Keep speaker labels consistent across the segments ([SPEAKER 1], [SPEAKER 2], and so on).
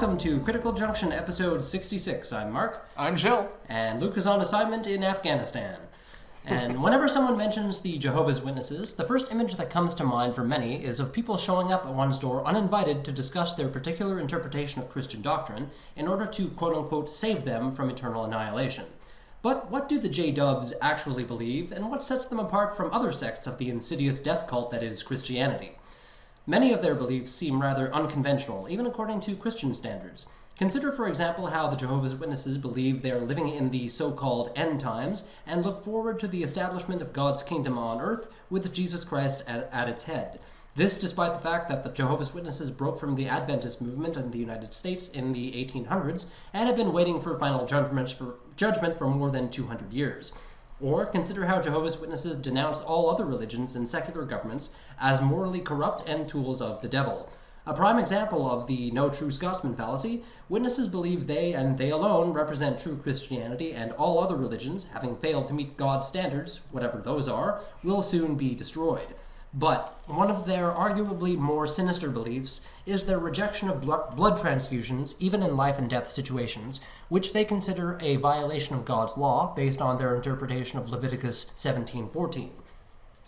[SPEAKER 1] Welcome to Critical Junction, episode 66. I'm Mark.
[SPEAKER 2] I'm Jill.
[SPEAKER 1] And Luke is on assignment in Afghanistan. And whenever someone mentions the Jehovah's Witnesses, the first image that comes to mind for many is of people showing up at one's door uninvited to discuss their particular interpretation of Christian doctrine in order to, quote-unquote, save them from eternal annihilation. But what do the J-dubs actually believe, and what sets them apart from other sects of the insidious death cult that is Christianity? Many of their beliefs seem rather unconventional, even according to Christian standards. Consider, for example, how the Jehovah's Witnesses believe they are living in the so-called end times and look forward to the establishment of God's kingdom on earth with Jesus Christ at its head. This despite the fact that the Jehovah's Witnesses broke from the Adventist movement in the United States in the 1800s and have been waiting for final judgment for more than 200 years. Or consider how Jehovah's Witnesses denounce all other religions and secular governments as morally corrupt and tools of the devil. A prime example of the no true Scotsman fallacy, witnesses believe they and they alone represent true Christianity, and all other religions, having failed to meet God's standards, whatever those are, will soon be destroyed. But one of their arguably more sinister beliefs is their rejection of blood transfusions, even in life and death situations, which they consider a violation of God's law based on their interpretation of Leviticus 17:14.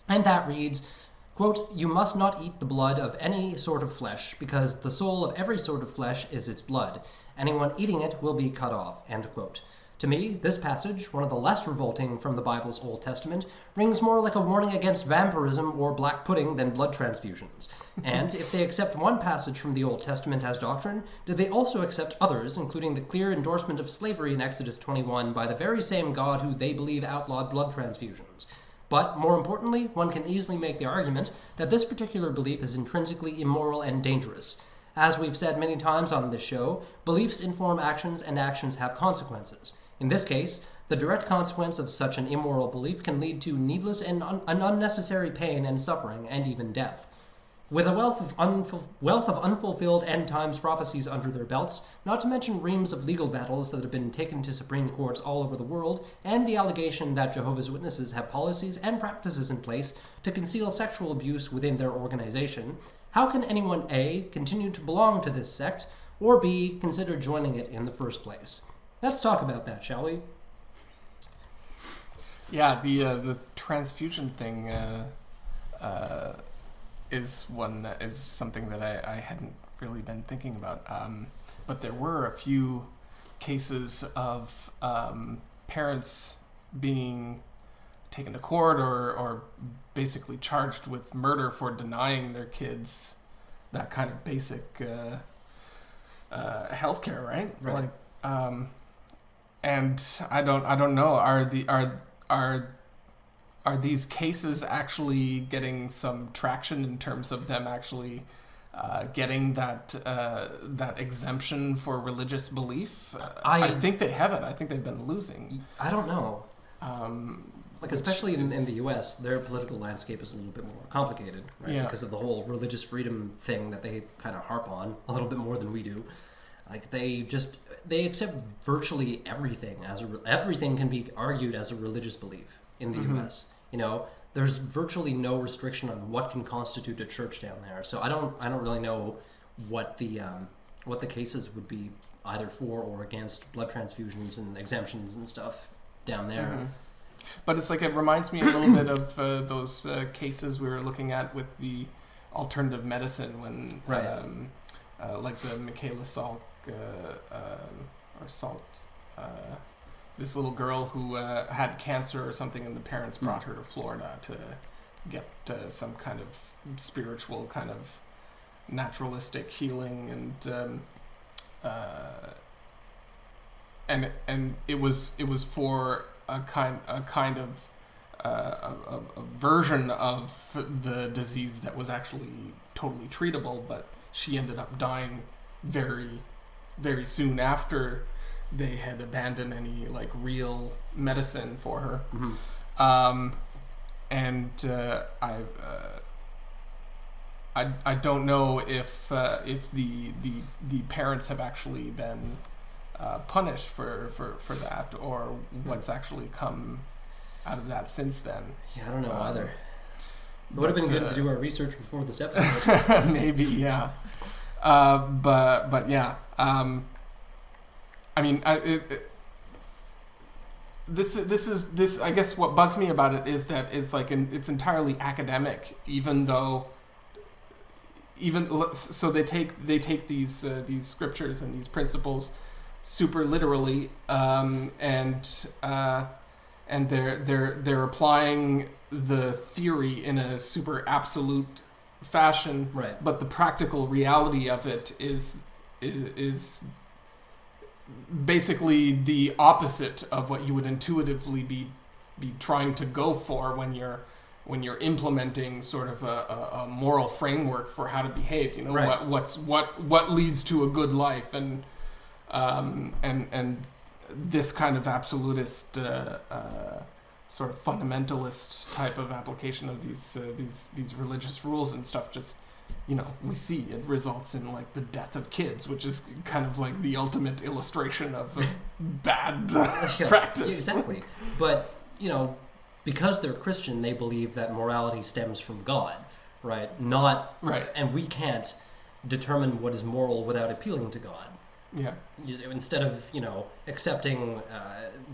[SPEAKER 1] And that reads, quote, "You must not eat the blood of any sort of flesh, because the soul of every sort of flesh is its blood. Anyone eating it will be cut off," end quote. To me, this passage, one of the less revolting from the Bible's Old Testament, rings more like a warning against vampirism or black pudding than blood transfusions. And if they accept one passage from the Old Testament as doctrine, do they also accept others, including the clear endorsement of slavery in Exodus 21 by the very same God who they believe outlawed blood transfusions? But, more importantly, one can easily make the argument that this particular belief is intrinsically immoral and dangerous. As we've said many times on this show, beliefs inform actions and actions have consequences. In this case, the direct consequence of such an immoral belief can lead to needless and unnecessary pain and suffering, and even death. With a wealth of unfulfilled end times prophecies under their belts, not to mention reams of legal battles that have been taken to Supreme Courts all over the world, and the allegation that Jehovah's Witnesses have policies and practices in place to conceal sexual abuse within their organization, how can anyone A, continue to belong to this sect, or B, consider joining it in the first place? Let's talk about that, shall we?
[SPEAKER 2] Yeah, the transfusion thing is one that is something that I hadn't really been thinking about. But there were a few cases of parents being taken to court or basically charged with murder for denying their kids that kind of basic healthcare, right?
[SPEAKER 1] Right.
[SPEAKER 2] Like, and I don't know. Are these cases actually getting some traction in terms of them actually getting that exemption for religious belief? I think they haven't. I think they've been losing.
[SPEAKER 1] I don't know. Especially in the U.S., their political landscape is a little bit more complicated, right?
[SPEAKER 2] Yeah.
[SPEAKER 1] Because of the whole religious freedom thing that they kind of harp on a little bit more than we do. Like they accept virtually everything everything can be argued as a religious belief in the U.S. You know, there's virtually no restriction on what can constitute a church down there. So I don't really know what the cases would be either for or against blood transfusions and exemptions and stuff down there.
[SPEAKER 2] Mm-hmm. But it's like it reminds me a little bit of those cases we were looking at with the alternative medicine when,
[SPEAKER 1] right.
[SPEAKER 2] Like the Michaela Salk this little girl who had cancer or something, and the parents brought her to Florida to get some kind of spiritual, kind of naturalistic healing, and it was for a kind of a version of the disease that was actually totally treatable, but she ended up dying very, very soon after they had abandoned any like real medicine for her. Mm-hmm. I don't know if the parents have actually been punished for that, or what's actually come out of that since then.
[SPEAKER 1] Yeah, I don't know either. It would have been good to do our research before this episode.
[SPEAKER 2] Maybe, yeah. But yeah. I mean, this I guess what bugs me about it is that it's entirely academic, even so they take these scriptures and these principles super literally, and they're applying the theory in a super absolute fashion,
[SPEAKER 1] right?
[SPEAKER 2] But the practical reality of it is basically the opposite of what you would intuitively be trying to go for when you're implementing sort of a moral framework for how to behave. You know,
[SPEAKER 1] right.
[SPEAKER 2] what leads to a good life, and this kind of absolutist sort of fundamentalist type of application of these religious rules and stuff, just, you know, we see it results in like the death of kids, which is kind of like the ultimate illustration of bad practice.
[SPEAKER 1] Exactly. But, you know, because they're Christian, they believe that morality stems from God, right? Not
[SPEAKER 2] right.
[SPEAKER 1] And we can't determine what is moral without appealing to God.
[SPEAKER 2] Yeah.
[SPEAKER 1] Instead of, you know, accepting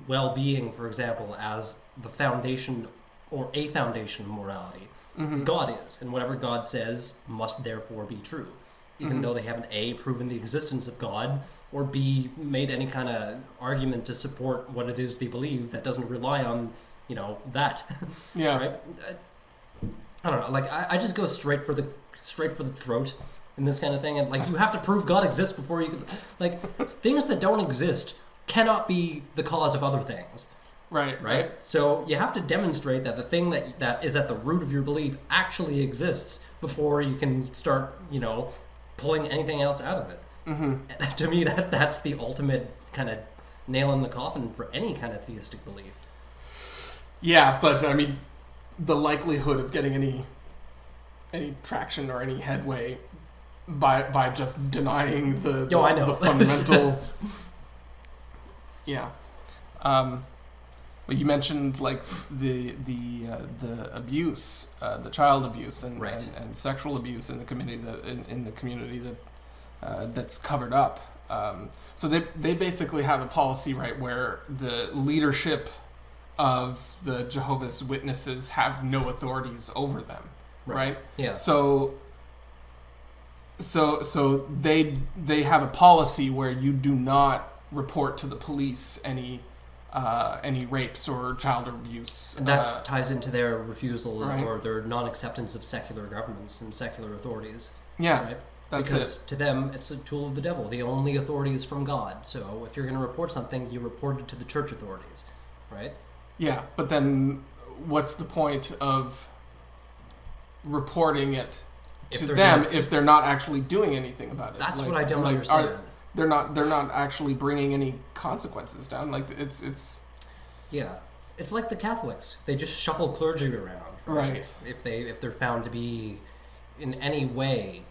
[SPEAKER 1] well-being, for example, as the foundation or a foundation of morality,
[SPEAKER 2] mm-hmm.
[SPEAKER 1] God is, and whatever God says must therefore be true, even
[SPEAKER 2] mm-hmm.
[SPEAKER 1] though they haven't A, proven the existence of God, or B, made any kind of argument to support what it is they believe that doesn't rely on, you know, that.
[SPEAKER 2] Yeah.
[SPEAKER 1] Right? I don't know. Like, I just go straight for the throat in this kind of thing, and like, you have to prove God exists before you can, like, things that don't exist cannot be the cause of other things. Right? So you have to demonstrate that the thing that is at the root of your belief actually exists before you can start, you know, pulling anything else out of it.
[SPEAKER 2] Mm-hmm.
[SPEAKER 1] To me, that's the ultimate kind of nail in the coffin for any kind of theistic belief.
[SPEAKER 2] Yeah, but I mean, the likelihood of getting any traction or any headway by just denying the fundamental. Yeah. Well, you mentioned like the abuse, the child abuse, and,
[SPEAKER 1] right.
[SPEAKER 2] and sexual abuse in the community that's covered up. So they basically have a policy, right, where the leadership of the Jehovah's Witnesses have no authorities over them, right?
[SPEAKER 1] Yeah.
[SPEAKER 2] So they have a policy where you do not report to the police any rapes or child abuse.
[SPEAKER 1] And that ties into their refusal
[SPEAKER 2] right.
[SPEAKER 1] or their non-acceptance of secular governments and secular authorities.
[SPEAKER 2] Yeah,
[SPEAKER 1] right?
[SPEAKER 2] because
[SPEAKER 1] to them, it's a tool of the devil. The only authority is from God. So if you're going to report something, you report it to the church authorities, right?
[SPEAKER 2] Yeah, but then what's the point of reporting it to them if they're not actually doing anything about it?
[SPEAKER 1] That's what I don't understand.
[SPEAKER 2] They're not actually bringing any consequences down. Like it's
[SPEAKER 1] yeah, it's like the Catholics. They just shuffle clergy around,
[SPEAKER 2] right?
[SPEAKER 1] If they're found to be in any way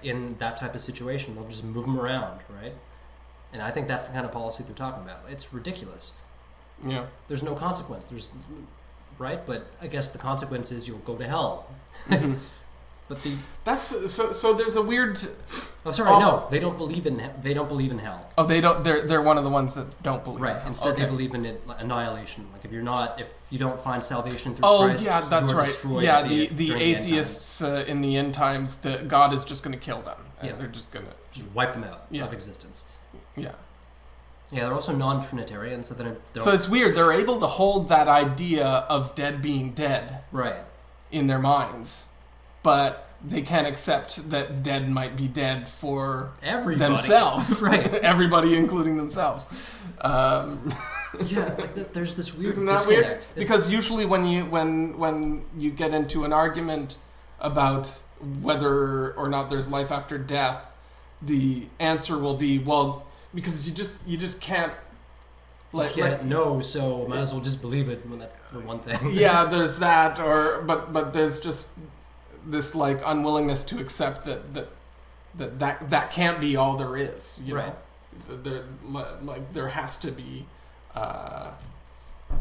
[SPEAKER 1] in that type of situation, they'll just move them around, right? And I think that's the kind of policy they're talking about. It's ridiculous.
[SPEAKER 2] Yeah.
[SPEAKER 1] There's no consequence. Right? But I guess the consequence is you'll go to hell.
[SPEAKER 2] Mm-hmm.
[SPEAKER 1] But
[SPEAKER 2] that's so there's a weird.
[SPEAKER 1] Oh, sorry. No, they don't believe in hell.
[SPEAKER 2] Oh, they don't. They're one of the ones that don't believe.
[SPEAKER 1] Right.
[SPEAKER 2] In hell.
[SPEAKER 1] Instead,
[SPEAKER 2] okay.
[SPEAKER 1] they believe in annihilation. Like if you don't find salvation through
[SPEAKER 2] Oh,
[SPEAKER 1] Christ,
[SPEAKER 2] yeah, that's
[SPEAKER 1] you are
[SPEAKER 2] right.
[SPEAKER 1] destroyed.
[SPEAKER 2] Yeah, the atheists in the end times, that God is just going to kill them.
[SPEAKER 1] Yeah.
[SPEAKER 2] They're just going to
[SPEAKER 1] wipe them out of existence.
[SPEAKER 2] Yeah.
[SPEAKER 1] Yeah, they're also non-Trinitarian, so
[SPEAKER 2] so it's weird. They're able to hold that idea of dead being dead,
[SPEAKER 1] right,
[SPEAKER 2] in their minds, but they can't accept that dead might be dead for
[SPEAKER 1] everybody.
[SPEAKER 2] Themselves,
[SPEAKER 1] right?
[SPEAKER 2] Everybody, including themselves.
[SPEAKER 1] Yeah, like there's this weird
[SPEAKER 2] Isn't that
[SPEAKER 1] disconnect.
[SPEAKER 2] Weird? Because usually when you get into an argument about whether or not there's life after death, the answer will be, well, because you just can't
[SPEAKER 1] no, so might as well just believe it for one thing.
[SPEAKER 2] Yeah, there's that, but there's just this like unwillingness to accept that can't be all there is, you
[SPEAKER 1] right.
[SPEAKER 2] know? There has to be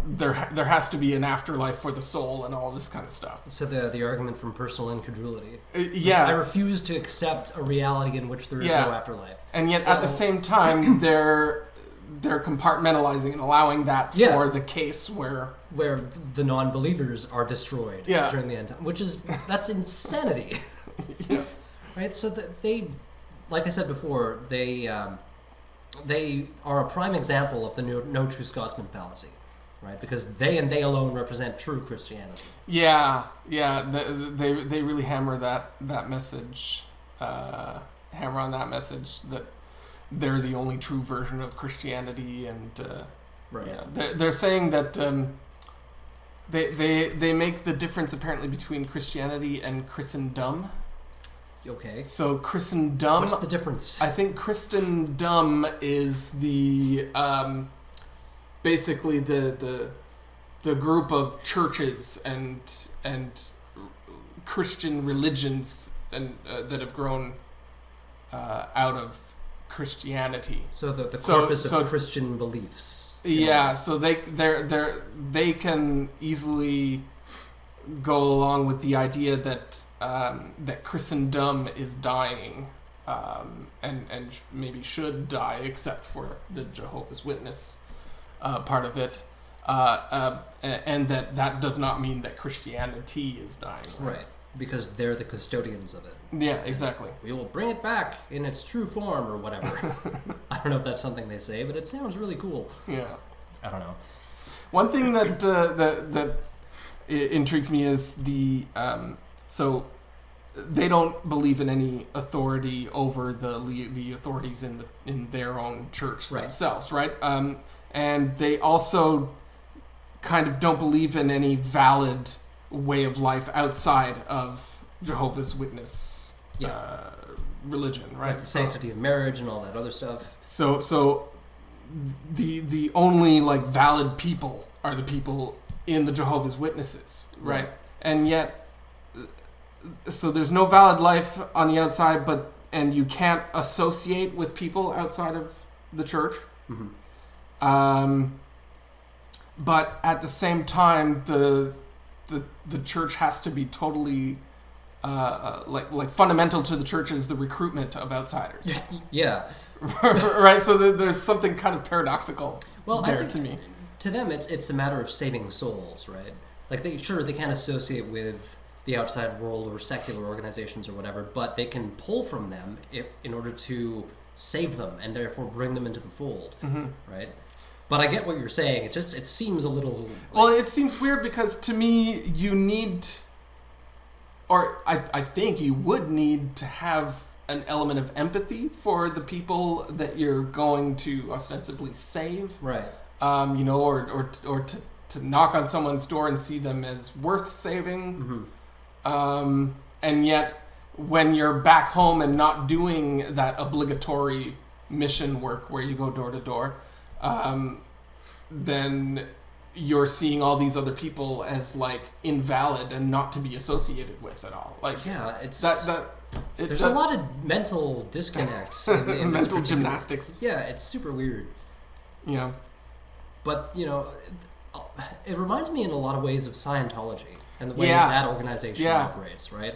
[SPEAKER 2] there has to be an afterlife for the soul and all this kind of stuff.
[SPEAKER 1] So the argument from personal incredulity.
[SPEAKER 2] Yeah.
[SPEAKER 1] I refuse to accept a reality in which there is no afterlife.
[SPEAKER 2] And yet at the same time, they're compartmentalizing and allowing that for the case where
[SPEAKER 1] the non-believers are destroyed during the end time, that's insanity.
[SPEAKER 2] Yeah.
[SPEAKER 1] Right? So they, like I said before, they are a prime example of the no true Scotsman fallacy. Right, because they and they alone represent true Christianity.
[SPEAKER 2] Yeah. They really hammer that message, hammer on that message that they're the only true version of Christianity, and they're saying that they make the difference apparently between Christianity and Christendom.
[SPEAKER 1] Okay.
[SPEAKER 2] So Christendom.
[SPEAKER 1] What's the difference?
[SPEAKER 2] I think Christendom is the basically the group of churches and Christian religions and that have grown out of Christianity.
[SPEAKER 1] So the corpus of Christian beliefs.
[SPEAKER 2] Yeah, so they can easily go along with the idea that that Christendom is dying, and maybe should die, except for the Jehovah's Witness part of it, and that does not mean that Christianity is dying.
[SPEAKER 1] Right, because they're the custodians of it.
[SPEAKER 2] Yeah, exactly.
[SPEAKER 1] We will bring it back in its true form, or whatever. I don't know if that's something they say, but it sounds really cool.
[SPEAKER 2] Yeah.
[SPEAKER 1] I don't know.
[SPEAKER 2] One thing that intrigues me is so they don't believe in any authority over the authorities in their own church themselves, right? And they also kind of don't believe in any valid way of life outside of Jehovah's Witness religion, right?
[SPEAKER 1] Like the sanctity of marriage and all that other stuff.
[SPEAKER 2] So the only like valid people are the people in the Jehovah's Witnesses, right? And yet, so there's no valid life on the outside, and you can't associate with people outside of the church.
[SPEAKER 1] Mm-hmm.
[SPEAKER 2] But at the same time, the church has to be totally like fundamental to the church is the recruitment of outsiders.
[SPEAKER 1] Yeah.
[SPEAKER 2] Right. So there's something kind of paradoxical there to me.
[SPEAKER 1] To them, it's a matter of saving souls, right? Like they can't associate with the outside world or secular organizations or whatever, but they can pull from them in order to save them and therefore bring them into the fold, right? But I get what you're saying. It seems a little...
[SPEAKER 2] Well, it seems weird because to me, you need... Or I think you would need to have an element of empathy for the people that you're going to ostensibly save.
[SPEAKER 1] Right.
[SPEAKER 2] Or to knock on someone's door and see them as worth saving.
[SPEAKER 1] Mm-hmm.
[SPEAKER 2] And yet, when you're back home and not doing that obligatory mission work where you go door to door, then you're seeing all these other people as like invalid and not to be associated with at all. Like,
[SPEAKER 1] it's
[SPEAKER 2] there's
[SPEAKER 1] a lot of mental disconnects in
[SPEAKER 2] mental gymnastics.
[SPEAKER 1] Yeah, it's super weird.
[SPEAKER 2] Yeah,
[SPEAKER 1] but it reminds me in a lot of ways of Scientology and the way that organization operates. Right,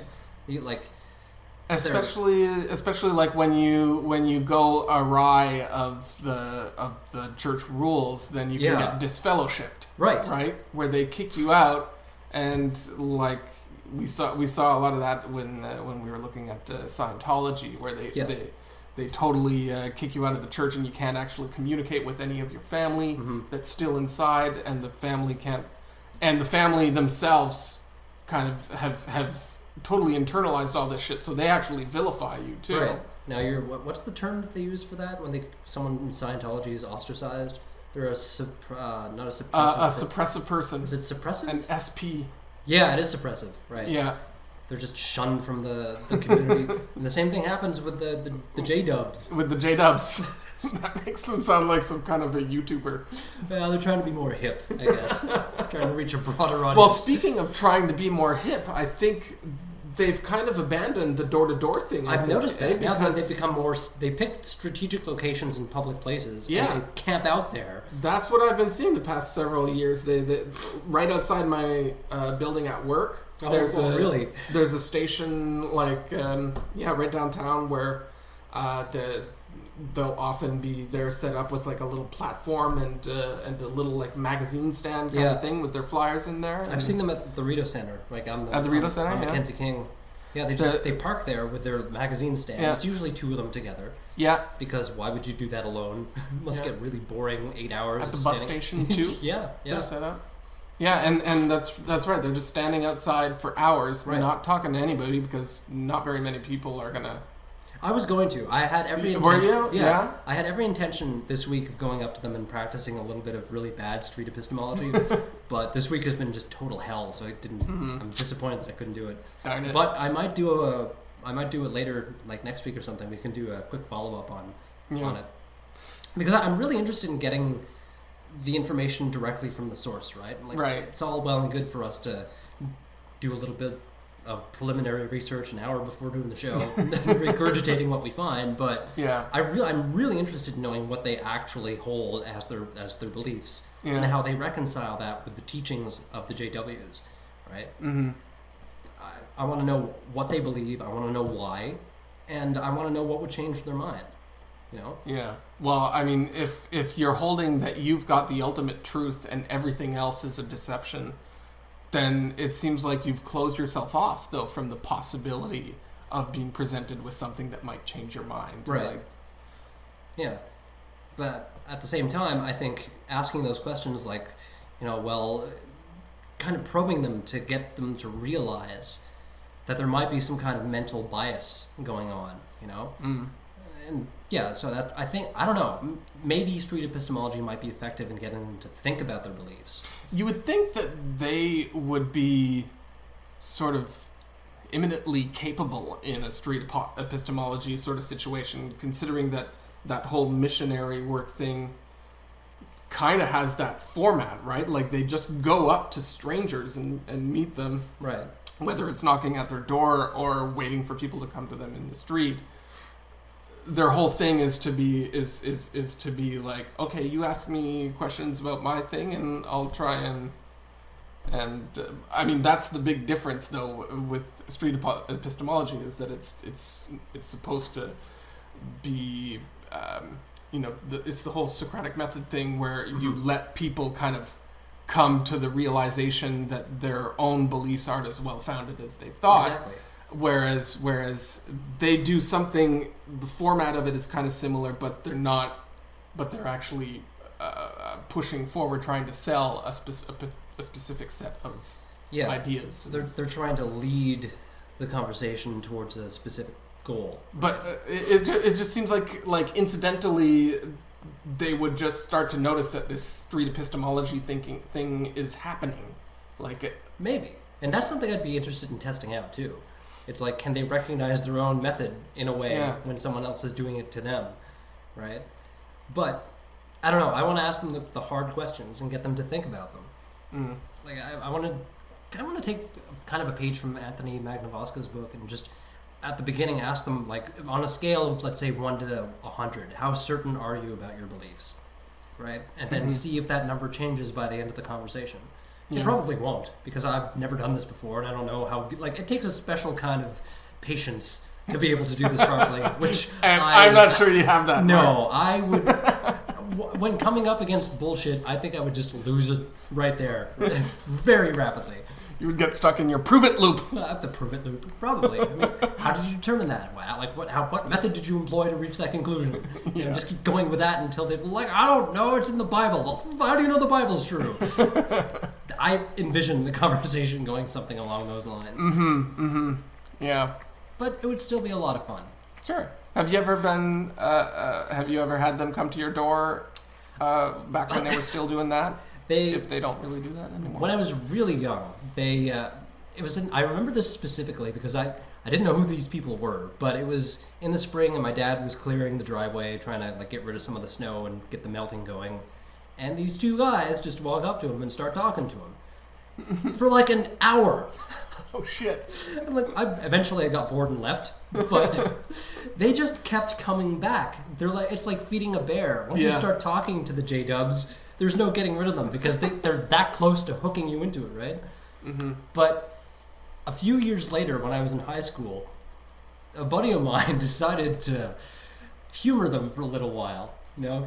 [SPEAKER 2] especially like when you go awry of the church rules, then you can get disfellowshipped. Right, where they kick you out, and like we saw a lot of that when we were looking at Scientology, where they totally kick you out of the church, and you can't actually communicate with any of your family that's still inside, and the family can't, and the family themselves kind of have totally internalized all this shit, so they actually vilify you too.
[SPEAKER 1] Right. Now what's the term that they use for that when someone in Scientology is ostracized? They're not a suppressive.
[SPEAKER 2] A suppressive person.
[SPEAKER 1] Is it suppressive?
[SPEAKER 2] An SP.
[SPEAKER 1] Yeah, it is suppressive. Right.
[SPEAKER 2] Yeah.
[SPEAKER 1] They're just shunned from the community. And the same thing happens with the J-dubs.
[SPEAKER 2] With the J-dubs. That makes them sound like some kind of a YouTuber.
[SPEAKER 1] Well, they're trying to be more hip, I guess. Trying to reach a broader audience.
[SPEAKER 2] Well, speaking of trying to be more hip, I think they've kind of abandoned the door-to-door thing.
[SPEAKER 1] I've noticed that. Now that
[SPEAKER 2] because
[SPEAKER 1] they've become more... They picked strategic locations in public places.
[SPEAKER 2] Yeah.
[SPEAKER 1] And they camp out there.
[SPEAKER 2] That's what I've been seeing the past several years. They right outside my building at work.
[SPEAKER 1] Really?
[SPEAKER 2] There's a station right downtown where they'll often be there set up with like a little platform and a little like magazine stand kind of thing with their flyers in there.
[SPEAKER 1] I've seen them at the Rito Center, like on
[SPEAKER 2] the Rito Center,
[SPEAKER 1] on Mackenzie King. Yeah, they park there with their magazine stand.
[SPEAKER 2] Yeah.
[SPEAKER 1] It's usually two of them together.
[SPEAKER 2] Yeah.
[SPEAKER 1] Because why would you do that alone? It must get really boring. 8 hours
[SPEAKER 2] at the bus station too.
[SPEAKER 1] Yeah.
[SPEAKER 2] They're set up. Yeah, and that's right. They're just standing outside for hours, not talking to anybody because not very many people are gonna.
[SPEAKER 1] I was going to. I had every intention.
[SPEAKER 2] Were you? Yeah.
[SPEAKER 1] I had every intention this week of going up to them and practicing a little bit of really bad street epistemology, but this week has been just total hell. So I didn't. Mm-hmm. I'm disappointed that I couldn't do it.
[SPEAKER 2] Darn it.
[SPEAKER 1] But I might do it later, like next week or something. We can do a quick follow up on it because I'm really interested in getting the information directly from the source. Right. It's all well and good for us to do a little bit of preliminary research an hour before doing the show, regurgitating what we find. But I'm really interested in knowing what they actually hold as their beliefs and how they reconcile that with the teachings of the JWs, right? Mm-hmm. I want to know what they believe. I want to know why, and I want to know what would change their mind. You know? Yeah.
[SPEAKER 2] Well, I mean, if you're holding that you've got the ultimate truth and everything else is a deception, then it seems like you've closed yourself off, though, from the possibility of being presented with something that might change your mind.
[SPEAKER 1] Right. Yeah. But at the same time, I think asking those questions kind of probing them to get them to realize that there might be some kind of mental bias going on, you know? Mm. And so that I don't know, maybe street epistemology might be effective in getting them to think about their beliefs.
[SPEAKER 2] You would think that they would be sort of imminently capable in a street epistemology sort of situation, considering that whole missionary work thing kind of has that format, right? Like they just go up to strangers and meet them,
[SPEAKER 1] right?
[SPEAKER 2] Whether it's knocking at their door or waiting for people to come to them in the street. Their whole thing is to be like, okay, you ask me questions about my thing, and I'll try and I mean that's the big difference though with street epistemology is that it's supposed to be it's the whole Socratic method thing where you let people kind of come to the realization that their own beliefs aren't as well founded as they thought.
[SPEAKER 1] Exactly.
[SPEAKER 2] Whereas they do something, the format of it is kind of similar, but they're actually pushing forward, trying to sell a specific set of ideas.
[SPEAKER 1] They're trying to lead the conversation towards a specific goal.
[SPEAKER 2] But it just seems like incidentally they would just start to notice that this street epistemology thinking thing is happening.
[SPEAKER 1] Maybe. And that's something I'd be interested in testing out too. It's like, can they recognize their own method in a way when someone else is doing it to them, right? But I don't know. I want to ask them the hard questions and get them to think about them. Mm. Like I want to take kind of a page from Anthony Magnavoska's book and just at the beginning ask them, like, on a scale of let's say 1 to 100, how certain are you about your beliefs, right? And then see if that number changes by the end of the conversation. It probably won't, because I've never done this before, and I don't know how... it takes a special kind of patience to be able to do this properly, which
[SPEAKER 2] I'm not sure you have that.
[SPEAKER 1] No, I would... when coming up against bullshit, I think I would just lose it right there, very rapidly.
[SPEAKER 2] You would get stuck in your prove-it loop.
[SPEAKER 1] The prove-it loop, probably. I mean, how did you determine that? Wow, what method did you employ to reach that conclusion? You know, just keep going with that until they're like, I don't know, it's in the Bible. Well, how do you know the Bible's true? I envision the conversation going something along those lines.
[SPEAKER 2] Yeah.
[SPEAKER 1] But it would still be a lot of fun.
[SPEAKER 2] Sure. Have you ever been? Have you ever had them come to your door back when they were still doing that? If they don't really do that anymore.
[SPEAKER 1] When I was really young, I remember this specifically because I didn't know who these people were, but it was in the spring and my dad was clearing the driveway, trying to get rid of some of the snow and get the melting going. And these two guys just walk up to him and start talking to him. for like an hour.
[SPEAKER 2] Oh shit.
[SPEAKER 1] I'm like, eventually I got bored and left, but they just kept coming back. They're like, it's like feeding a bear. Once you start talking to the J-dubs, there's no getting rid of them because they're that close to hooking you into it, right?
[SPEAKER 2] Mm-hmm.
[SPEAKER 1] But a few years later, when I was in high school, a buddy of mine decided to humor them for a little while.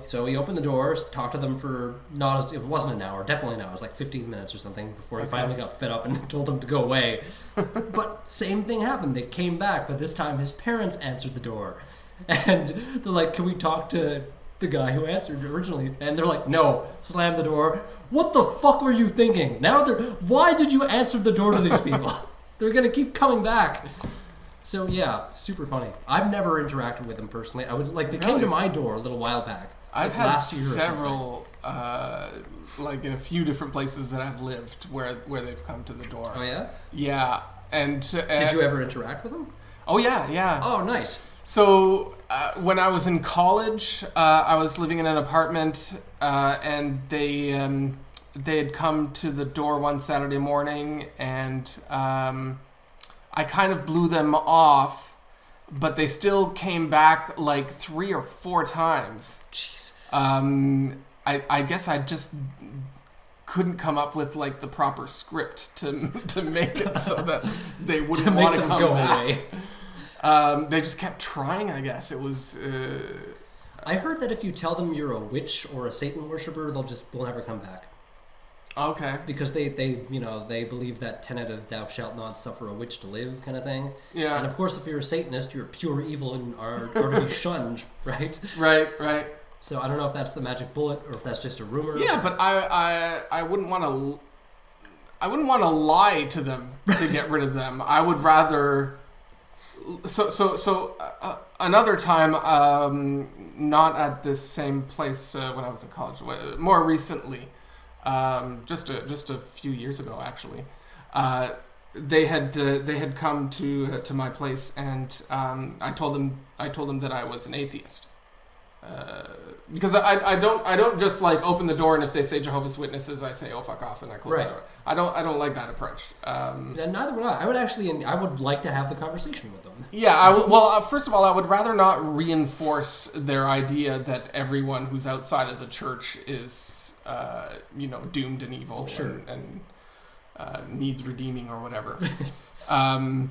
[SPEAKER 1] So he opened the doors, talked to them for it wasn't an hour, definitely an hour. It was like 15 minutes or something before he finally got fed up and told them to go away. But same thing happened. They came back, but this time his parents answered the door. And they're like, can we talk to the guy who answered originally? And they're like, no. Slam the door. What the fuck were you thinking? Why did you answer the door to these people? They're going to keep coming back. So yeah, super funny. I've never interacted with them personally. They came to my door a little while back.
[SPEAKER 2] I've had several, like in a few different places that I've lived where they've come to the door.
[SPEAKER 1] Oh yeah?
[SPEAKER 2] Yeah, and
[SPEAKER 1] did you ever interact with them?
[SPEAKER 2] Oh yeah.
[SPEAKER 1] Oh nice.
[SPEAKER 2] So when I was in college, I was living in an apartment, and they had come to the door one Saturday morning, and I kind of blew them off, but they still came back like 3 or 4 times.
[SPEAKER 1] Jeez.
[SPEAKER 2] I guess I just couldn't come up with like the proper script to make it so that they wouldn't want to come back. Away. They just kept trying, I guess. It was...
[SPEAKER 1] I heard that if you tell them you're a witch or a Satan worshiper, they'll never come back.
[SPEAKER 2] Okay.
[SPEAKER 1] Because they believe that tenet of thou shalt not suffer a witch to live kind of thing.
[SPEAKER 2] Yeah.
[SPEAKER 1] And of course, if you're a Satanist, you're pure evil and are to be shunned, right?
[SPEAKER 2] Right.
[SPEAKER 1] So I don't know if that's the magic bullet or if that's just a rumor.
[SPEAKER 2] Yeah, but I wouldn't want to. I wouldn't want to lie to them to get rid of them. I would rather. So another time, not at this same place when I was in college. More recently. Just a few years ago, actually, they had come to my place, and I told them that I was an atheist, because I don't just like open the door, and if they say Jehovah's Witnesses, I say, oh fuck off, and I close the door. I don't like that approach.
[SPEAKER 1] Neither would I. I would like to have the conversation with them.
[SPEAKER 2] Yeah, first of all, I would rather not reinforce their idea that everyone who's outside of the church is doomed and evil,
[SPEAKER 1] sure,
[SPEAKER 2] and needs redeeming or whatever.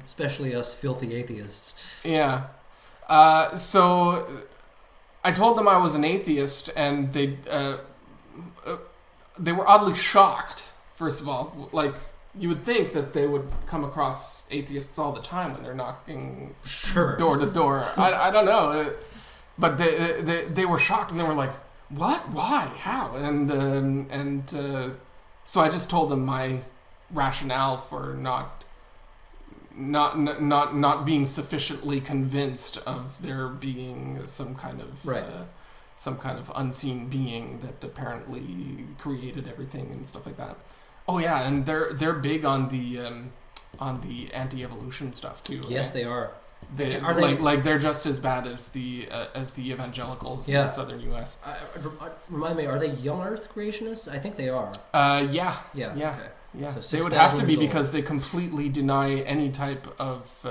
[SPEAKER 1] Especially us filthy atheists.
[SPEAKER 2] Yeah. So I told them I was an atheist, and they were oddly shocked. First of all, like you would think that they would come across atheists all the time when they're knocking door to door. I don't know, but they were shocked, and they were like, what? Why? How? And so I just told them my rationale for not being sufficiently convinced of there being some kind of unseen being that apparently created everything and stuff like that. Oh yeah, and they're big on the anti-evolution stuff too.
[SPEAKER 1] Yes, right? They are.
[SPEAKER 2] They're just as bad as the evangelicals in the southern U.S.
[SPEAKER 1] Remind me, are they young Earth creationists? I think they are.
[SPEAKER 2] Yeah.
[SPEAKER 1] Okay.
[SPEAKER 2] Yeah,
[SPEAKER 1] so
[SPEAKER 2] they would have to be because they completely deny any type of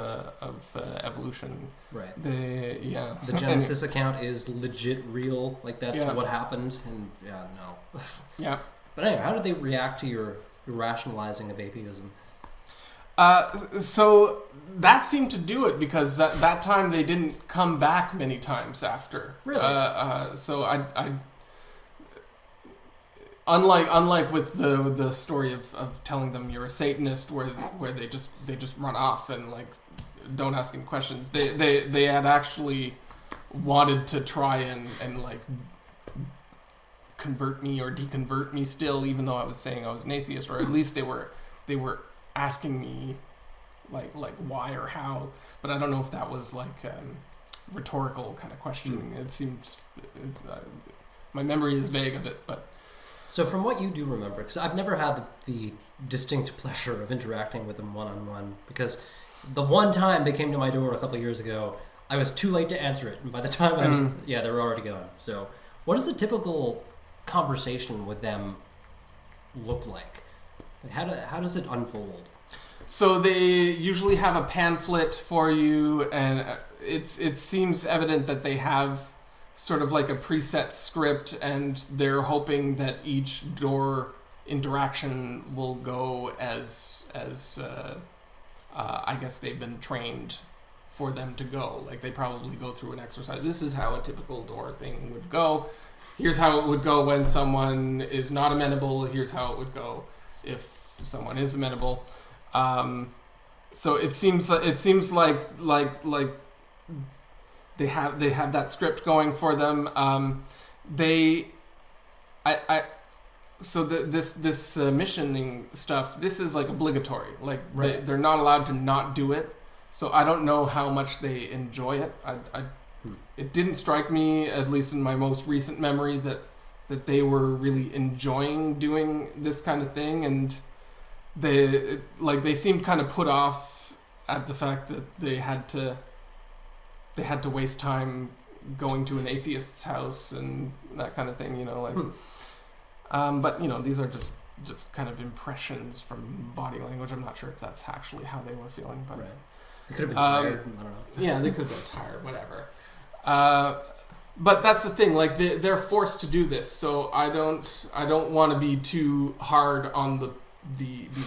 [SPEAKER 2] evolution.
[SPEAKER 1] Right.
[SPEAKER 2] The
[SPEAKER 1] Genesis account is legit real. Like that's what happened. And no.
[SPEAKER 2] Yeah.
[SPEAKER 1] But anyway, how did they react to your rationalizing of atheism?
[SPEAKER 2] So that seemed to do it because that time they didn't come back many times after.
[SPEAKER 1] Really?
[SPEAKER 2] So I unlike with the story of telling them you're a Satanist where they just run off and like don't ask any questions. They had actually wanted to try and like convert me or deconvert me still, even though I was saying I was an atheist, or at least they were asking me like why or how, but I don't know if that was like rhetorical kind of questioning. It seems my memory is vague of it, but
[SPEAKER 1] so from what you do remember, because I've never had the distinct pleasure of interacting with them one-on-one, because the one time they came to my door a couple of years ago, I was too late to answer it, and by the time I was they were already gone. So what does a typical conversation with them look like? Like how does it unfold?
[SPEAKER 2] So they usually have a pamphlet for you, and it seems evident that they have sort of like a preset script, and they're hoping that each door interaction will go as I guess they've been trained for them to go. Like they probably go through an exercise. This is how a typical door thing would go. Here's how it would go when someone is not amenable. Here's how it would go if someone is amenable. So it seems like they have that script going for them. This missioning stuff, this is like obligatory. Like
[SPEAKER 1] right.
[SPEAKER 2] they're not allowed to not do it. So I don't know how much they enjoy it. It didn't strike me, at least in my most recent memory, that they were really enjoying doing this kind of thing, and they seemed kind of put off at the fact that they had to waste time going to an atheist's house and that kind of thing, but these are just kind of impressions from body language. I'm not sure if that's actually how they were feeling, but
[SPEAKER 1] right. They could have been tired. I don't know.
[SPEAKER 2] Yeah, they could have been tired, whatever. But that's the thing, like they're forced to do this, so I don't want to be too hard on the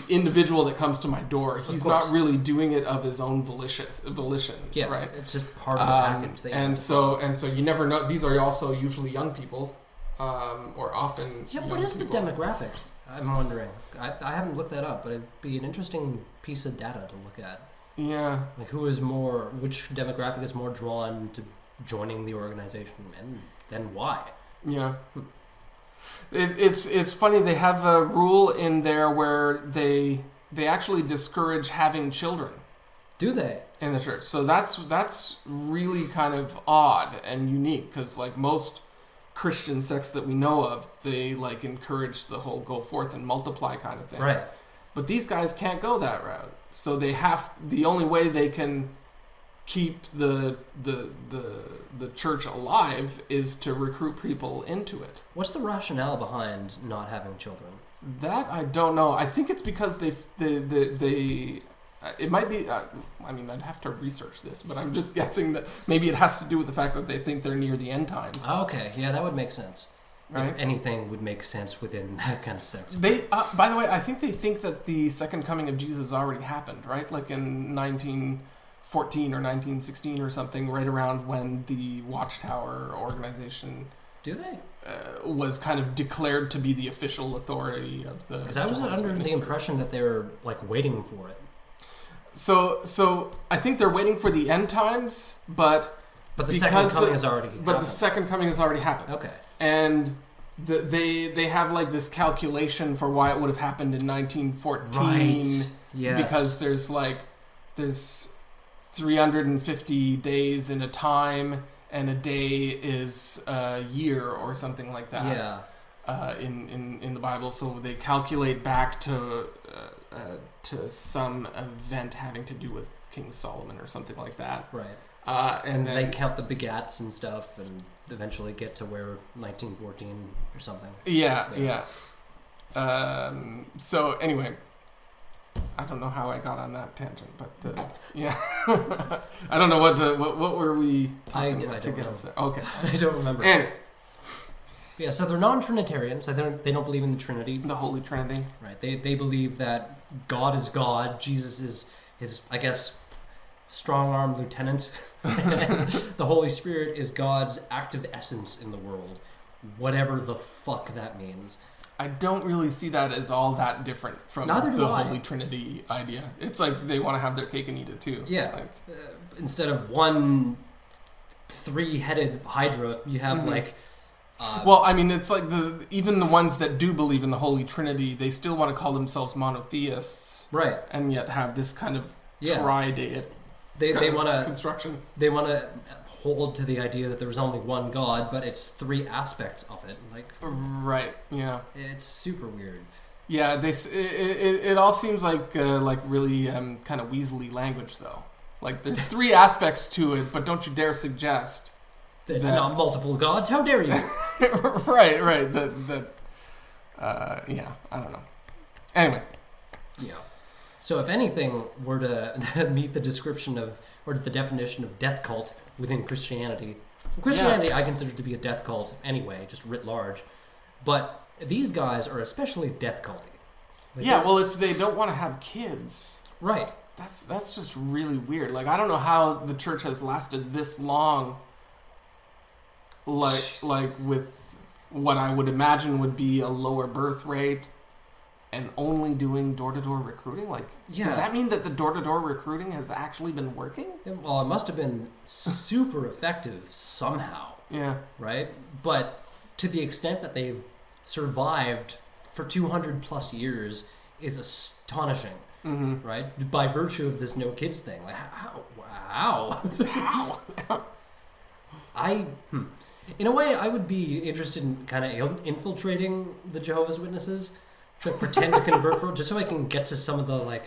[SPEAKER 2] individual that comes to my door. He's not really doing it of his own volition.
[SPEAKER 1] Yeah,
[SPEAKER 2] right.
[SPEAKER 1] It's just part of the package.
[SPEAKER 2] And so you never know. These are also usually young people, or often.
[SPEAKER 1] Yeah, what is
[SPEAKER 2] people.
[SPEAKER 1] The demographic? I'm wondering. I haven't looked that up, but it'd be an interesting piece of data to look at.
[SPEAKER 2] Yeah.
[SPEAKER 1] Like which demographic is more drawn to joining the organization, and then why?
[SPEAKER 2] Yeah. It's funny, they have a rule in there where they actually discourage having children.
[SPEAKER 1] Do they?
[SPEAKER 2] In the church. So that's really kind of odd and unique, because like most Christian sects that we know of, they like encourage the whole go forth and multiply kind of thing.
[SPEAKER 1] Right.
[SPEAKER 2] But these guys can't go that route. So the only way they can keep the church alive is to recruit people into it.
[SPEAKER 1] What's the rationale behind not having children?
[SPEAKER 2] That I don't know. I think it's because they it might be. I'd have to research this, but I'm just guessing that maybe it has to do with the fact that they think they're near the end times.
[SPEAKER 1] Okay, yeah, that would make sense.
[SPEAKER 2] Right?
[SPEAKER 1] If anything would make sense within that kind of sect.
[SPEAKER 2] They, by the way, I think they think that the second coming of Jesus already happened, right? Like in 1914 or 1916 or something, right around when the Watchtower organization.
[SPEAKER 1] Do they?
[SPEAKER 2] Was kind of declared to be the official authority of the.
[SPEAKER 1] Because I was under the impression that they were like waiting for it.
[SPEAKER 2] So I think they're waiting for the end times, but
[SPEAKER 1] the second coming has already happened.
[SPEAKER 2] But the second coming has already happened.
[SPEAKER 1] Okay.
[SPEAKER 2] And they have like this calculation for why it would have happened in 1914.
[SPEAKER 1] Right. Yes.
[SPEAKER 2] Because there's 350 days in a time, and a day is a year or something like that.
[SPEAKER 1] Yeah.
[SPEAKER 2] In the Bible, so they calculate back to some event having to do with King Solomon or something like that.
[SPEAKER 1] Right.
[SPEAKER 2] And then
[SPEAKER 1] they count the begats and stuff, and eventually get to where 1914 or something.
[SPEAKER 2] Yeah. So anyway, I don't know how I got on that tangent, but yeah, I don't know what were we talking about to get us there. Okay,
[SPEAKER 1] I don't remember.
[SPEAKER 2] Anyway.
[SPEAKER 1] Yeah, so they're non-Trinitarian, so they don't believe in the Trinity.
[SPEAKER 2] The Holy Trinity.
[SPEAKER 1] Right. They believe that God is God, Jesus is I guess, strong-arm lieutenant, and the Holy Spirit is God's active essence in the world, whatever the fuck that means.
[SPEAKER 2] I don't really see that as all that different from the Holy Trinity idea. It's like they want to have their cake and eat it too.
[SPEAKER 1] Yeah.
[SPEAKER 2] Like,
[SPEAKER 1] instead of one three-headed Hydra, you have like...
[SPEAKER 2] well, I mean, it's like even the ones that do believe in the Holy Trinity, they still want to call themselves monotheists.
[SPEAKER 1] Right.
[SPEAKER 2] And yet have this kind of trideate
[SPEAKER 1] they want to
[SPEAKER 2] construction.
[SPEAKER 1] They want to hold to the idea that there's only one God, but it's three aspects of it. Like,
[SPEAKER 2] right? Yeah.
[SPEAKER 1] It's super weird.
[SPEAKER 2] Yeah. It all seems like really kind of weaselly language, though. Like there's three aspects to it, but don't you dare suggest
[SPEAKER 1] that it's not multiple gods. How dare you?
[SPEAKER 2] right. Yeah. I don't know. Anyway.
[SPEAKER 1] Yeah. So if anything were to meet the description of, or the definition of death cult within Christianity, Christianity I consider to be a death cult anyway, just writ large. But these guys are especially death culty.
[SPEAKER 2] Well, if they don't want to have kids,
[SPEAKER 1] right?
[SPEAKER 2] That's just really weird. Like, I don't know how the church has lasted this long. Like with what I would imagine would be a lower birth rate, and only doing door-to-door recruiting. Like, does that mean that the door-to-door recruiting has actually been working?
[SPEAKER 1] Well, it must have been super effective somehow.
[SPEAKER 2] Yeah.
[SPEAKER 1] Right? But to the extent that they've survived for 200 plus years is astonishing.
[SPEAKER 2] Mm-hmm.
[SPEAKER 1] Right? By virtue of this no kids thing. Like, how?
[SPEAKER 2] How?
[SPEAKER 1] In a way, I would be interested in kind of infiltrating the Jehovah's Witnesses to pretend to convert just so I can get to some of the,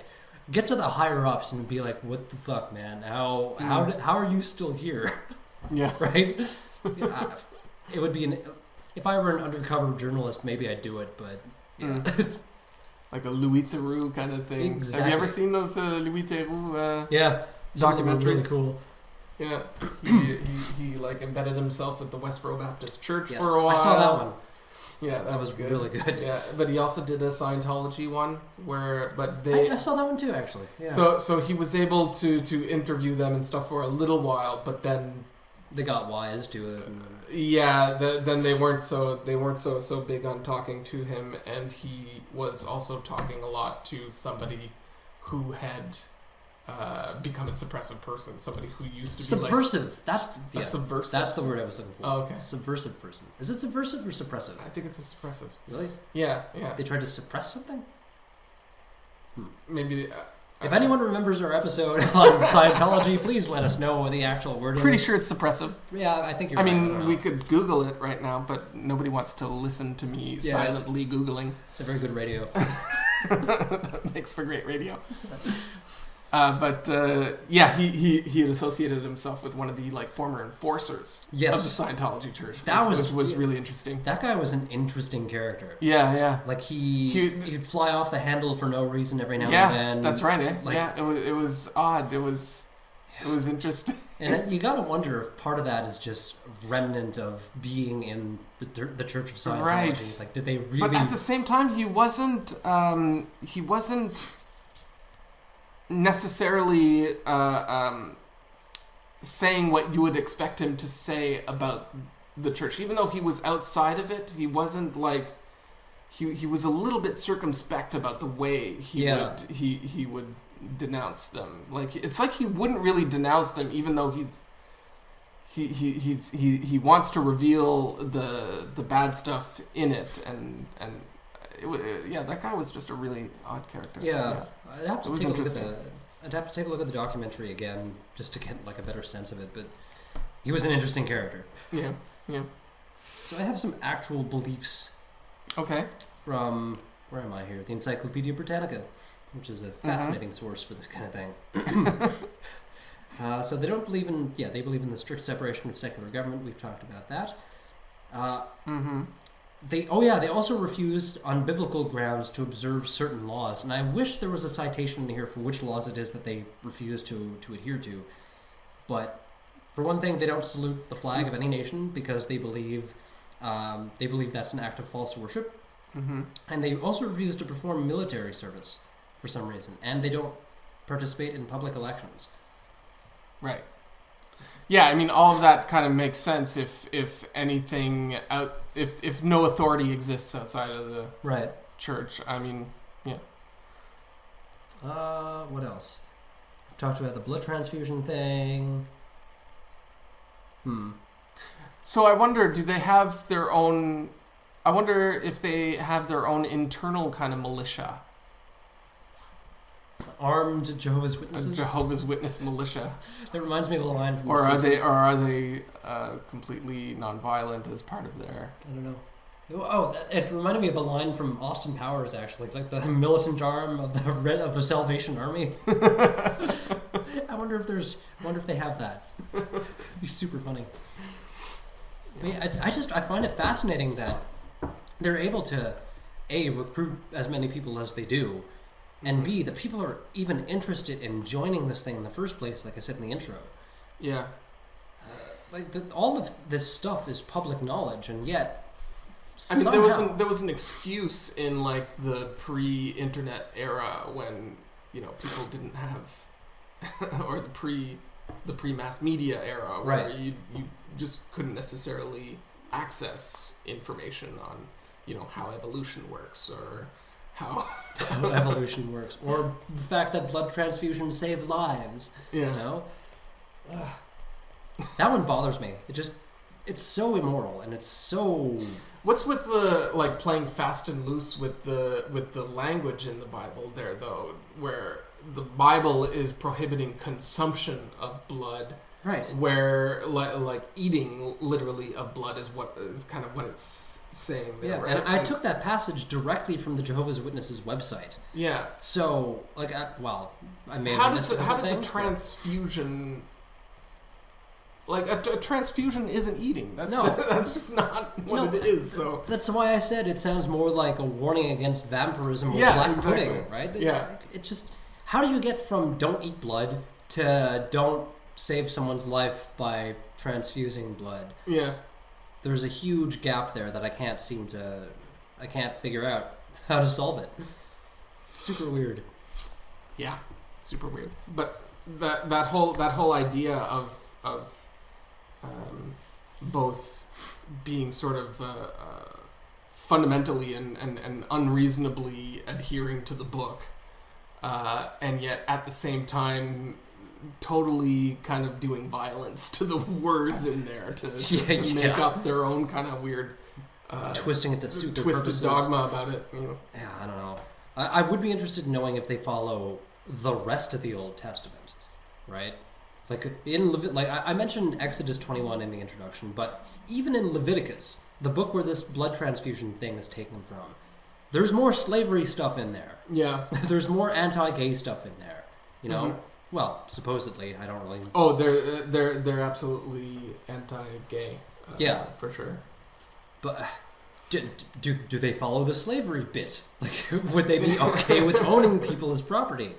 [SPEAKER 1] get to the higher ups and be like, what the fuck, man? How are you still here?
[SPEAKER 2] Yeah.
[SPEAKER 1] Right? It would be if I were an undercover journalist, maybe I'd do it, but yeah.
[SPEAKER 2] Like a Louis Theroux kind of thing.
[SPEAKER 1] Exactly.
[SPEAKER 2] Have you ever seen those Louis Theroux
[SPEAKER 1] yeah,
[SPEAKER 2] documentaries?
[SPEAKER 1] Really cool.
[SPEAKER 2] Yeah, he embedded himself at the Westboro Baptist Church for a while.
[SPEAKER 1] I saw that one.
[SPEAKER 2] Yeah,
[SPEAKER 1] that was
[SPEAKER 2] good.
[SPEAKER 1] Really good.
[SPEAKER 2] Yeah, but he also did a Scientology one
[SPEAKER 1] I saw that one too, actually. Yeah.
[SPEAKER 2] So he was able to interview them and stuff for a little while, but then
[SPEAKER 1] they got wise to it.
[SPEAKER 2] Then they weren't so big on talking to him, and he was also talking a lot to somebody who had become a suppressive person, somebody who used to be
[SPEAKER 1] subversive.
[SPEAKER 2] Subversive.
[SPEAKER 1] That's the word I was looking for.
[SPEAKER 2] Oh, okay.
[SPEAKER 1] Subversive person. Is it subversive or suppressive?
[SPEAKER 2] I think it's a suppressive.
[SPEAKER 1] Really?
[SPEAKER 2] Yeah.
[SPEAKER 1] They tried to suppress something?
[SPEAKER 2] Maybe.
[SPEAKER 1] If anyone remembers our episode on Scientology, please let us know what the actual word is.
[SPEAKER 2] Pretty sure it's suppressive.
[SPEAKER 1] Yeah, I think you're
[SPEAKER 2] right.
[SPEAKER 1] I
[SPEAKER 2] mean, we could Google it right now, but nobody wants to listen to me silently Googling.
[SPEAKER 1] It's a very good radio.
[SPEAKER 2] That makes for great radio. He had associated himself with one of the former enforcers of the Scientology church, which was really interesting.
[SPEAKER 1] That guy was an interesting character.
[SPEAKER 2] Yeah.
[SPEAKER 1] Like he'd fly off the handle for no reason every now and then.
[SPEAKER 2] Yeah, that's right. It was odd. It was interesting.
[SPEAKER 1] And you got to wonder if part of that is just a remnant of being in the Church of Scientology.
[SPEAKER 2] Right.
[SPEAKER 1] Like, did they really?
[SPEAKER 2] But at the same time, he wasn't necessarily saying what you would expect him to say about the church. Even though he was outside of it, he wasn't he was a little bit circumspect about the way he would denounce them. It's like he wouldn't really denounce them, even though he wants to reveal the bad stuff in it, and that guy was just a really odd character.
[SPEAKER 1] Yeah. I'd have to take a look at the documentary again just to get a better sense of it, but he was an interesting character.
[SPEAKER 2] Yeah.
[SPEAKER 1] So I have some actual beliefs.
[SPEAKER 2] Okay.
[SPEAKER 1] From where am I here? The Encyclopedia Britannica, which is a fascinating source for this kind of thing. So they don't believe in they believe in the strict separation of secular government. We've talked about that. They also refused on biblical grounds to observe certain laws, and I wish there was a citation in here for which laws it is that they refuse to adhere to. But for one thing, they don't salute the flag of any nation because they believe that's an act of false worship, and they also refuse to perform military service for some reason, and they don't participate in public elections.
[SPEAKER 2] Right. Yeah, I mean, all of that kind of makes sense if anything if no authority exists outside of the church. I mean, yeah.
[SPEAKER 1] What else? We've talked about the blood transfusion thing.
[SPEAKER 2] So I wonder, do they have their own? I wonder if they have their own internal kind of militia.
[SPEAKER 1] Armed Jehovah's Witnesses?
[SPEAKER 2] A Jehovah's Witness militia.
[SPEAKER 1] That reminds me of a line from
[SPEAKER 2] Or are they completely nonviolent as part of their...
[SPEAKER 1] I don't know. Oh, it reminded me of a line from Austin Powers, actually, the militant arm of the Salvation Army. I wonder if they have that. It'd be super funny. But yeah, I find it fascinating that they're able to recruit as many people as they do, and B, that people are even interested in joining this thing in the first place, like I said in the intro.
[SPEAKER 2] Yeah.
[SPEAKER 1] All of this stuff is public knowledge, and yet
[SPEAKER 2] I mean,
[SPEAKER 1] somehow,
[SPEAKER 2] there was an excuse in like the pre-internet era when people didn't have, or the pre-mass media era where
[SPEAKER 1] right.
[SPEAKER 2] you just couldn't necessarily access information on how evolution works or how
[SPEAKER 1] evolution works, or the fact that blood transfusions save lives.
[SPEAKER 2] Yeah.
[SPEAKER 1] Ugh. That one bothers me. It's so immoral, and it's so...
[SPEAKER 2] What's with the playing fast and loose with the language in the Bible there though, where the Bible is prohibiting consumption of blood,
[SPEAKER 1] right?
[SPEAKER 2] Where like eating literally of blood is kind of what it's saying there,
[SPEAKER 1] yeah,
[SPEAKER 2] right?
[SPEAKER 1] and I took that passage directly from the Jehovah's Witnesses website.
[SPEAKER 2] Yeah.
[SPEAKER 1] So I made.
[SPEAKER 2] How does a transfusion? Like a transfusion isn't eating. That's just not what it is. So
[SPEAKER 1] that's why I said it sounds more like a warning against vampirism or black pudding, right?
[SPEAKER 2] Yeah.
[SPEAKER 1] It just, how do you get from don't eat blood to don't save someone's life by transfusing blood?
[SPEAKER 2] Yeah.
[SPEAKER 1] There's a huge gap there that I can't figure out how to solve it. Super weird.
[SPEAKER 2] Yeah, super weird. But that whole idea of both being sort of fundamentally and unreasonably adhering to the book, and yet at the same time totally kind of doing violence to the words in there to make up their own kind of weird
[SPEAKER 1] twisting it to suit their
[SPEAKER 2] twisted
[SPEAKER 1] purposes.
[SPEAKER 2] Dogma about it.
[SPEAKER 1] Yeah, I don't know. I would be interested in knowing if they follow the rest of the Old Testament, right? Like I mentioned Exodus 21 in the introduction, but even in Leviticus, the book where this blood transfusion thing is taken from, there's more slavery stuff in there.
[SPEAKER 2] Yeah.
[SPEAKER 1] There's more anti-gay stuff in there. Mm-hmm. Well, supposedly, I don't really.
[SPEAKER 2] Oh, they're absolutely anti-gay.
[SPEAKER 1] Yeah,
[SPEAKER 2] for sure.
[SPEAKER 1] But do they follow the slavery bit? Like, would they be okay with owning people as property?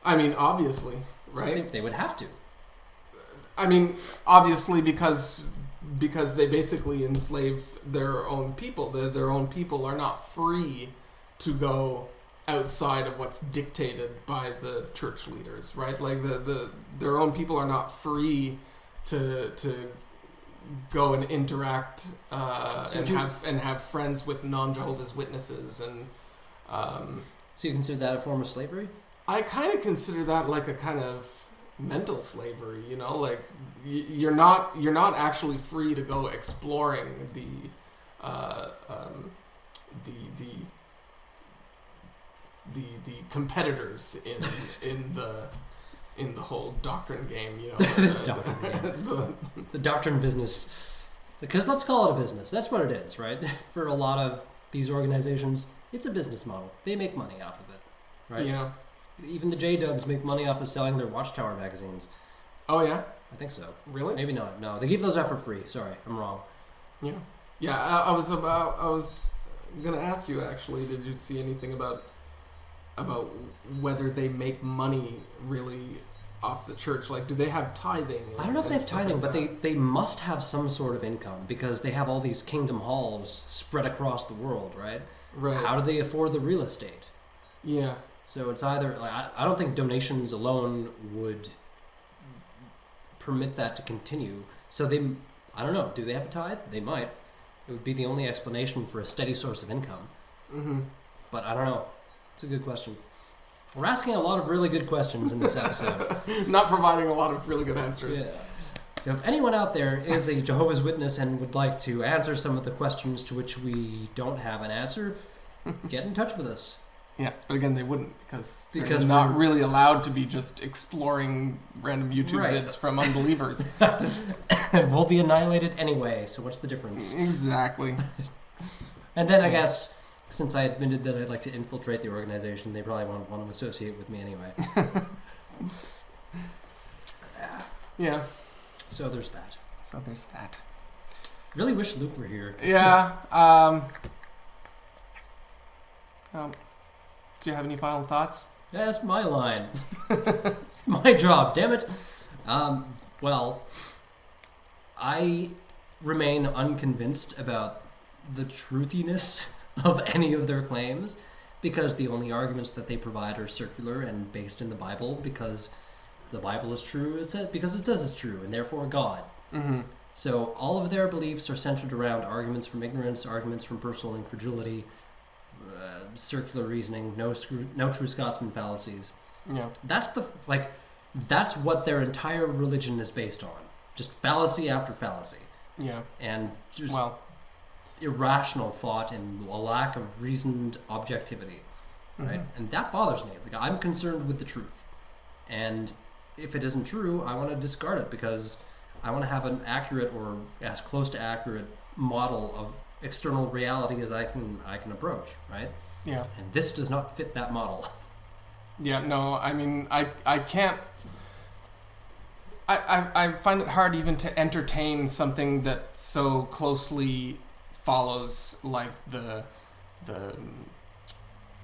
[SPEAKER 2] I mean, obviously, right?
[SPEAKER 1] They would have to.
[SPEAKER 2] I mean, obviously, because they basically enslave their own people. Their own people are not free to go outside of what's dictated by the church leaders, right? Like their own people are not free to go and interact and have friends with non-Jehovah's Witnesses and.
[SPEAKER 1] So you consider that a form of slavery?
[SPEAKER 2] I kind of consider that like a kind of mental slavery, like you're not actually free to go exploring the competitors in the whole doctrine game,
[SPEAKER 1] the doctrine business. Because let's call it a business. That's what it is, right? For a lot of these organizations, it's a business model. They make money off of it, right?
[SPEAKER 2] Yeah.
[SPEAKER 1] Even the J-Dubs make money off of selling their Watchtower magazines.
[SPEAKER 2] Oh, yeah?
[SPEAKER 1] I think so.
[SPEAKER 2] Really?
[SPEAKER 1] Maybe not. No, they give those out for free. Sorry, I'm wrong.
[SPEAKER 2] Yeah. Yeah, I was going to ask you, actually, did you see anything about whether they make money really off the church? Like, do they have tithing?
[SPEAKER 1] I don't know if they have tithing, but they must have some sort of income because they have all these kingdom halls spread across the world, right?
[SPEAKER 2] Right.
[SPEAKER 1] How do they afford the real estate?
[SPEAKER 2] Yeah.
[SPEAKER 1] So it's either I don't think donations alone would permit that to continue. So I don't know. Do they have a tithe? They might. It would be the only explanation for a steady source of income.
[SPEAKER 2] Mm-hmm.
[SPEAKER 1] But I don't know. It's a good question. We're asking a lot of really good questions in this episode.
[SPEAKER 2] Not providing a lot of really good answers.
[SPEAKER 1] Yeah. So if anyone out there is a Jehovah's Witness and would like to answer some of the questions to which we don't have an answer, get in touch with us.
[SPEAKER 2] Yeah, but again, they wouldn't because they're not really allowed to be just exploring random YouTube vids from unbelievers.
[SPEAKER 1] We'll be annihilated anyway, so what's the difference?
[SPEAKER 2] Exactly.
[SPEAKER 1] And then I guess, since I admitted that I'd like to infiltrate the organization, they probably won't want to associate with me anyway.
[SPEAKER 2] Yeah.
[SPEAKER 1] So there's that. Really wish Luke were here.
[SPEAKER 2] Yeah. Do you have any final thoughts?
[SPEAKER 1] That's my line. It's my job, damn it. Well, I remain unconvinced about the truthiness of any of their claims, because the only arguments that they provide are circular and based in the Bible, because the Bible is true, because it says it's true, and therefore God.
[SPEAKER 2] Mm-hmm.
[SPEAKER 1] So all of their beliefs are centered around arguments from ignorance, arguments from personal incredulity, circular reasoning, no true Scotsman fallacies.
[SPEAKER 2] Yeah.
[SPEAKER 1] That's what their entire religion is based on. Just fallacy after fallacy.
[SPEAKER 2] Yeah.
[SPEAKER 1] And just irrational thought and a lack of reasoned objectivity. Right?
[SPEAKER 2] Mm-hmm.
[SPEAKER 1] And that bothers me. Like, I'm concerned with the truth. And if it isn't true, I want to discard it, because I want to have an accurate, or as close to accurate, model of external reality as I can approach, right?
[SPEAKER 2] Yeah.
[SPEAKER 1] And this does not fit that model.
[SPEAKER 2] Yeah, no, I mean, I can't... I find it hard even to entertain something that so closely follows, like, the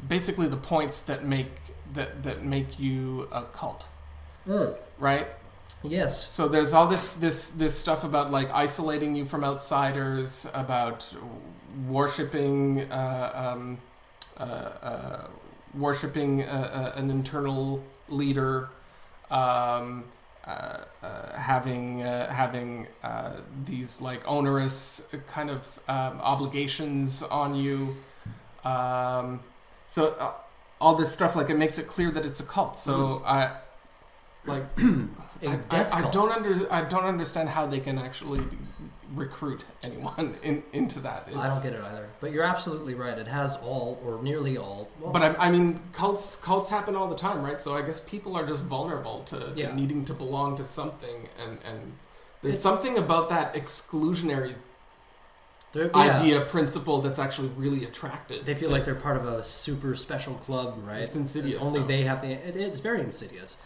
[SPEAKER 2] basically the points that make you a cult. Right?
[SPEAKER 1] Yes.
[SPEAKER 2] So there's all this stuff about, like, isolating you from outsiders, about worshipping an internal leader, having these, like, onerous kind of obligations on you. So all this stuff, like, it makes it clear that it's a cult. So I don't understand how they can actually recruit anyone into that.
[SPEAKER 1] I don't get it either. But you're absolutely right. It has all, or nearly all. Well,
[SPEAKER 2] but I mean, cults happen all the time, right? So I guess people are just vulnerable to needing to belong to something, and there's something about that exclusionary idea, principle, that's actually really attractive.
[SPEAKER 1] They feel like they're part of a super special club, right?
[SPEAKER 2] It's insidious.
[SPEAKER 1] Only they have the... It's very insidious.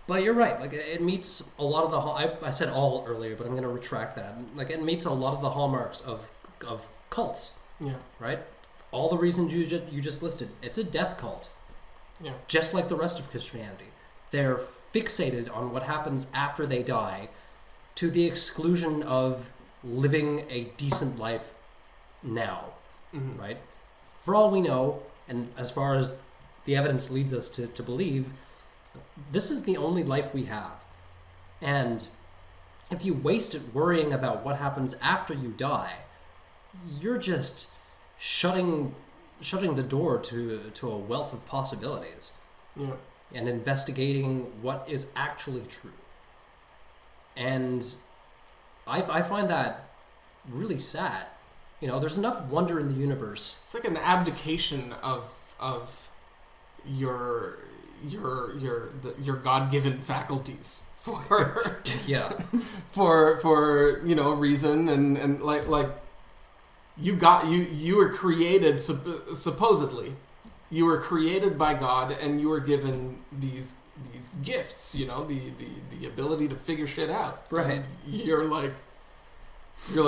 [SPEAKER 1] But you're right. Like, it meets a lot of the... I said all earlier, but I'm going to retract that. Like, it meets a lot of the hallmarks of cults.
[SPEAKER 2] Yeah.
[SPEAKER 1] Right? All the reasons you just listed. It's a death cult.
[SPEAKER 2] Yeah.
[SPEAKER 1] Just like the rest of Christianity. They're fixated on what happens after they die, to the exclusion of living a decent life now.
[SPEAKER 2] Mm-hmm.
[SPEAKER 1] Right? For all we know, and as far as the evidence leads us to believe, this is the only life we have. And if you waste it worrying about what happens after you die, you're just shutting the door to a wealth of possibilities.
[SPEAKER 2] Yeah.
[SPEAKER 1] And investigating what is actually true. And I find that really sad. You know, there's enough wonder in the universe.
[SPEAKER 2] It's like an abdication of your God-given faculties for for reason and like you were created supposedly you were created by God, and you were given these gifts, the ability to figure shit out.
[SPEAKER 1] Right.
[SPEAKER 2] And you're like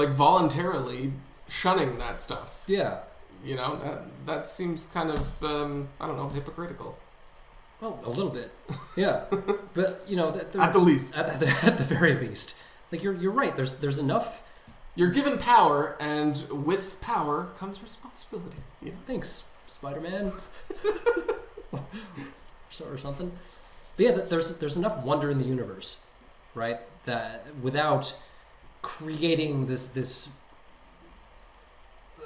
[SPEAKER 2] voluntarily shunning that stuff.
[SPEAKER 1] Yeah.
[SPEAKER 2] That seems kind of hypocritical.
[SPEAKER 1] Well, a little bit, yeah, but
[SPEAKER 2] at the least,
[SPEAKER 1] at the very least, like you're right. There's enough.
[SPEAKER 2] You're given power, and with power comes responsibility. Yeah.
[SPEAKER 1] Thanks, Spider-Man, or something. But yeah, there's enough wonder in the universe, right? That without creating this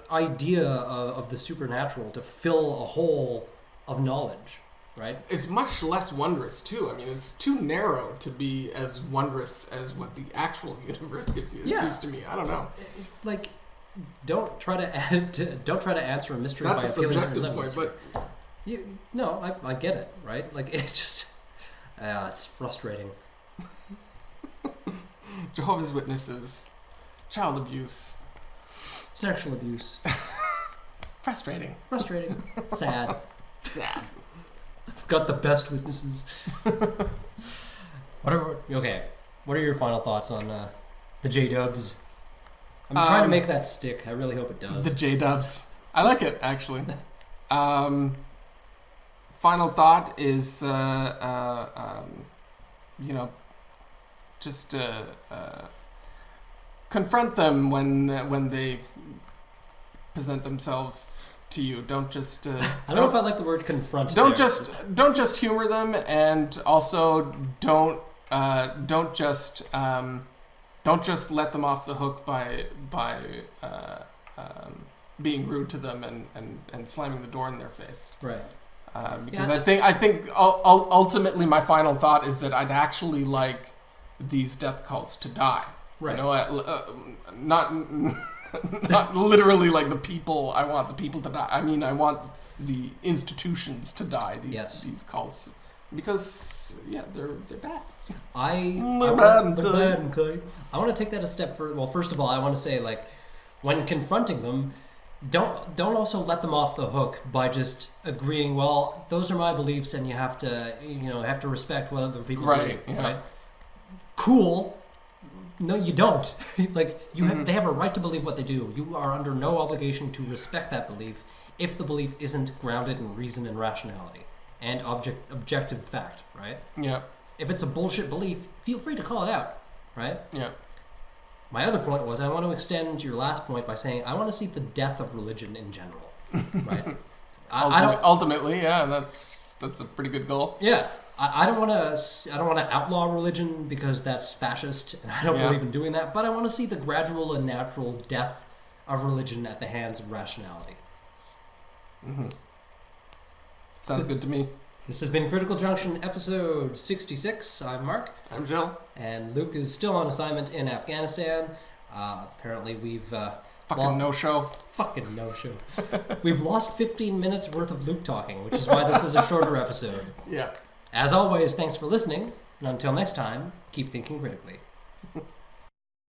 [SPEAKER 1] idea of the supernatural to fill a hole of knowledge. Right?
[SPEAKER 2] It's much less wondrous too. I mean, it's too narrow to be as wondrous as what the actual universe gives you. It seems to me. I don't know.
[SPEAKER 1] Like, don't try to answer a mystery by appealing to your limits.
[SPEAKER 2] But
[SPEAKER 1] I get it. Right? Like, it's just it's frustrating.
[SPEAKER 2] Jehovah's Witnesses, child abuse,
[SPEAKER 1] sexual abuse,
[SPEAKER 2] frustrating,
[SPEAKER 1] sad. I've got the best witnesses. What are your final thoughts on the J-dubs? I'm trying to make that stick. I really hope it does.
[SPEAKER 2] The J-dubs. I like it, actually. final thought is, just confront them when they present themselves to you. Don't just.
[SPEAKER 1] I don't know if I like the word confront.
[SPEAKER 2] Don't just humor them, and also don't just let them off the hook by being rude to them and slamming the door in their face.
[SPEAKER 1] Right.
[SPEAKER 2] Because I think ultimately my final thought is that I'd actually like these death cults to die.
[SPEAKER 1] Right.
[SPEAKER 2] You know, not literally like the people. I want the people to die. I mean, I want the institutions to die. These cults, because they're bad.
[SPEAKER 1] They're bad and kind. I want to take that a step further. Well, first of all, I want to say, like, when confronting them, don't also let them off the hook by just agreeing, well, those are my beliefs and you have to respect what other people believe.
[SPEAKER 2] Yeah.
[SPEAKER 1] Right? Cool. No, you don't. Like, they have a right to believe what they do. You are under no obligation to respect that belief if the belief isn't grounded in reason and rationality and objective fact, right?
[SPEAKER 2] Yeah.
[SPEAKER 1] If it's a bullshit belief, feel free to call it out, right?
[SPEAKER 2] Yeah.
[SPEAKER 1] My other point was, I want to extend your last point by saying I want to see the death of religion in general, right?
[SPEAKER 2] Ultimately, yeah, that's a pretty good goal.
[SPEAKER 1] Yeah, I don't want to outlaw religion because that's fascist, and I don't believe in doing that. But I want to see the gradual and natural death of religion at the hands of rationality.
[SPEAKER 2] Mm-hmm. Sounds good to me.
[SPEAKER 1] This has been Critical Junction episode 66. I'm Mark.
[SPEAKER 2] I'm Jill.
[SPEAKER 1] And Luke is still on assignment in Afghanistan. Apparently we've...
[SPEAKER 2] Fucking no-show.
[SPEAKER 1] Fucking no-show. We've lost 15 minutes worth of Luke talking, which is why this is a shorter episode.
[SPEAKER 2] Yeah.
[SPEAKER 1] As always, thanks for listening. And until next time, keep thinking critically.